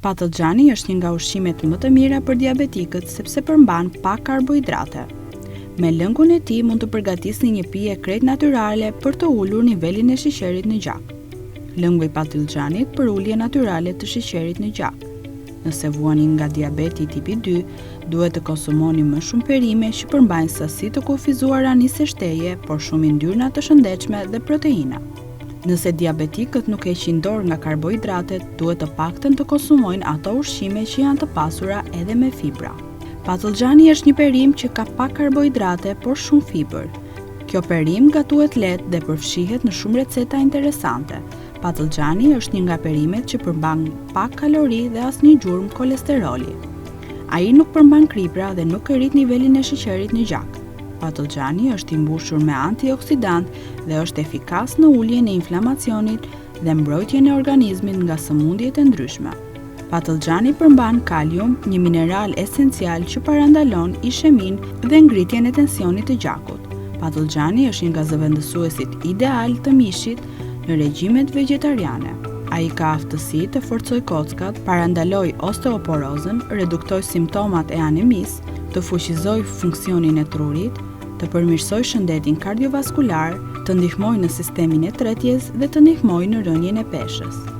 Patlıgjani është një nga ushqimet më të mira për diabetikët sepse përmban pak karbohidrate. Me lëngun e tij mund të përgatisni një pije krejt natyrale për të ulur nivelin e sheqerit në gjak. Lëngu i patlıgjanit për ulje natyrale të sheqerit në gjak. Nëse vuani nga diabeti tipi 2, duhet të konsumoni më shumë perime që përmbajnë sasi të kufizuara nisë shteje, por shumë yndyrna të shëndetshme dhe proteina. Nëse diabetikët nuk heqin dorë nga karbohidratet, duhet të paktën të konsumojnë ato ushqime që janë të pasura edhe me fibra. Patlıgjani është një perim që ka pak karbohidrate, por shumë fibër. Kjo perim gatuhet lehtë dhe përfshihet në shumë receta interesante. Patlıgjani është një nga perimet që përmban pak kalori dhe asnjë gjurmë kolesteroli. Ai nuk përmban kripra dhe nuk e rrit nivelin e sheqerit në gjak. Patlıgjani është i mbushur me antioksidant dhe është efikas në uljen e inflamacionit dhe mbrojtjen e organizmit nga sëmundjet e ndryshme. Patlıgjani përmban kalium, një mineral esencial që parandalon ishemin dhe ngritjen e tensionit të gjakut. Patlıgjani është një nga zëvendësuesit ideal të mishit në regjimet vegetariane. Ai ka aftësi të forcojë kockat, parandaloj osteoporozën, reduktoj simptomat e anemisë, të fuqizoj funksionin e trurit, të përmirësoj shëndetin kardiovaskular, të ndihmojë në sistemin e tretjes dhe të ndihmojë në rënjen e peshës.